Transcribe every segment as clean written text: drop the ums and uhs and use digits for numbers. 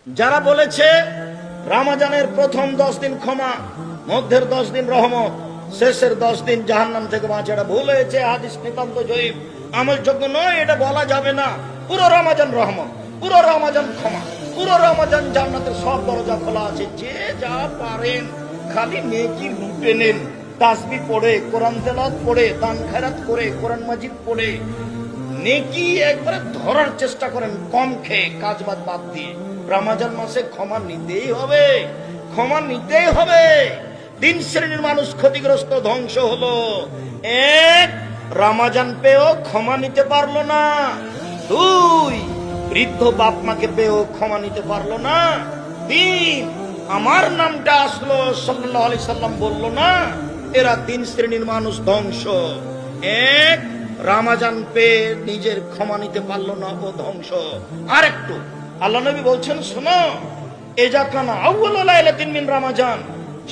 যারা বলেছে রমজানের প্রথম 10 দিন ক্ষমা, মধ্যের 10 দিন রহমত, শেষের 10 দিন জাহান্নাম থেকে বাঁচা, এটা ভুল হয়েছে। হাদিস নিতান্ত জয়ীফ, আমলযোগ্য নয়, এটা বলা যাবে না। পুরো রমজান রহমত, পুরো রমজান ক্ষমা, পুরো রমজান জান্নাতের সব দরজা খোলা আছে। যে যা পারেন খালি নেকি লুটে নেন। তাসবিহ পড়ে, কোরআন তেলাওয়াত পড়ে, দান খেরাত করে, কোরআন মাজিদ পড়ে নেকি একবারে ধরার চেষ্টা করেন, কম খেয়ে কাজবাজ বাদ দিয়ে। রমজান মাসে ক্ষমা নিতেই হবে, ক্ষমা নিতেই হবে। 3 শ্রেণীর মানুষ ক্ষতিগ্রস্ত, ধ্বংস হলো। 1, রমজান পেয়েও ক্ষমা নিতে পারলো না। 2, বৃদ্ধ বাপ মাকে পেয়েও ক্ষমা নিতে পারলো না। 3, আমার নামটা আসলো সাল্লাল্লাহু আলাইহি সাল্লাম বললো না। এরা 3 শ্রেণীর মানুষ, ধ্বংস। 1, রমজান পেয়ে নিজের ক্ষমা নিতে পারলো না, ও ধ্বংস। আর একটু আল্লাহ নবী বলছেন, শোনো, এজা কানা আউয়ালু লাইলাতিন মিন রমজান,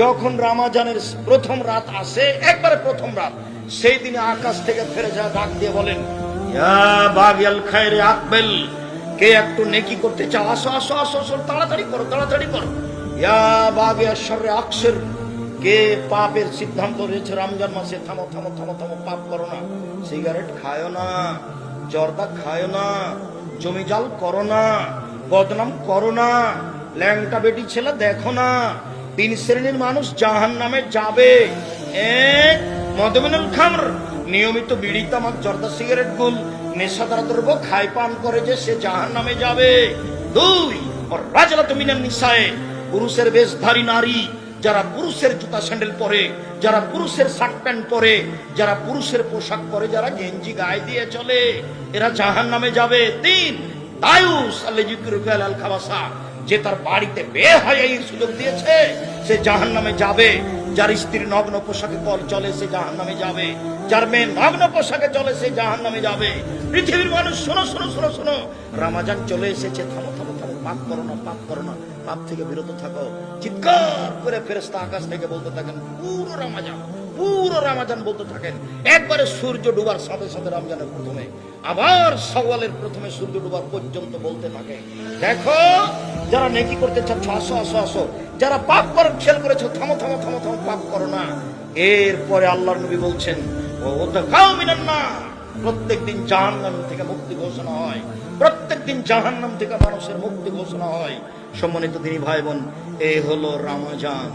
যখন রমজানের প্রথম রাত আসে, একবারে প্রথম রাত, সেই দিনে আকাশ থেকে ফেরেশতা ডাক দিয়ে বলেন, ইয়া বাগিয়াল খায়রে আকবেল, কে একটু নেকি করতে চাও, আসো আসো আসো, তাড়াতাড়ি করো, তাড়াতাড়ি করো। ইয়া বাগিয়াশ শাররে আকসির, কে পাপের সিদ্ধান্ত রয়েছে রমজান মাসে, থামো থামো থামো থামো, পাপ করো না, সিগারেট খায়ো না, জর্দা খায়ো না, জমি জাল করো না, বদনাম করো না, ল্যাংটা বেটি ছেলে দেখো না। 3 শ্রেণীর মানুষ জাহান্নামে যাবে। 1, মদমিনুল খামর, নিয়মিত বিড়ি তামাক জর্দা সিগারেট গুল নেশাদার দ্রব্য খায় পান করে, যে সে জাহান্নামে যাবে। 2, রাজলাতু মিনান নিসায়ে, পুরুষের বেশধারী নারী, যারা পুরুষের জুতা স্যান্ডেল পরে, যারা পুরুষের শার্ট প্যান্ট পরে, যারা পুরুষের পোশাক পরে, যারা গেঞ্জি গায়ে দিয়ে চলে, এরা জাহান্নামে যাবে। 3, দায়ুস আল্লাযিকুরুকাল আল খাবাসা, যে তার বাড়িতে বের হয়ে এই সুযোগ দিয়েছে, সে জাহান্নামে যাবে। যার স্ত্রী নগ্ন পোশাকে চলে, সে জাহান্নামে যাবে। যার মেয়ে নগ্ন পোশাকে চলে, সে জাহান্নামে যাবে। পৃথিবীর মানুষ শোনো শোনো শোনো শোনো, রমজান চলে এসেছে, থামো থামো থামো, পাপ করো না, পাপ করো না, পাপ থেকে বিরত থাকো। চিৎকার করে ফেরেশতা আকাশ থেকে বলতে থাকেন, পুরো রমজান, পুরো রমজান বলতে থাকেন। একবারে সূর্য ডুবার সাথে সাথে রমজানের প্রথমে, আবার শাওয়ালের প্রথমে সূর্য ডুবার পর্যন্ত বলতে থাকে, দেখো যারা নেকি করতে চাচ্ছ, আসো আসো আসো, যারা পাপ করার খেয়াল করেছো, থামো থামো থামো থামো, পাপ করো না। এরপরে আল্লাহর নবী বলছেন, প্রত্যেকদিন জাহান্নাম থেকে মুক্তি ঘোষণা হয়, প্রত্যেকদিন জাহান্নাম থেকে মানুষের মুক্তি ঘোষণা হয়। সম্মানিত দিনী ভাই বোন, এই হলো রমজান।